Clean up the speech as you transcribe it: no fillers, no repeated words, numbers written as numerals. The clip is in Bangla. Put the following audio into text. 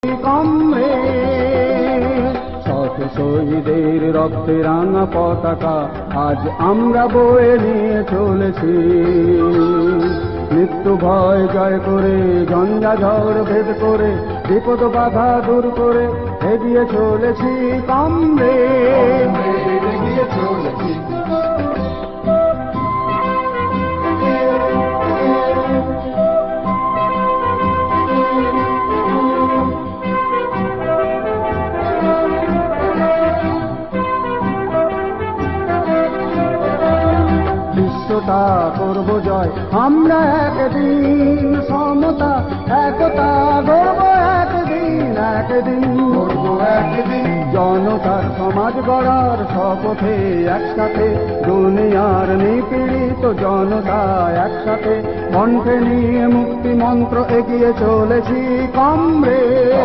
কমরে শত শহীদের রক্তে রাঙা পতাকা আজ আমরা বয়ে নিয়ে চলেছি। মৃত্যু ভয় জয় করে, ঝঞ্ঝা ঝড় ভেদ করে, বিপদ বাধা দূর করে এগিয়ে চলেছি কমরে, এগিয়ে চলেছি। বিশ্বটা করব জয় আমরা একদিন, সমতা একতা গর্ব একদিন, একদিন করব একদিন। জনতার সমাজ গড়ার শপথে একসাথে, দুনিয়ার নিপীড়িত জনতা একসাথে, কণ্ঠে নিয়ে মুক্তি মন্ত্র এগিয়ে চলেছি কমরে।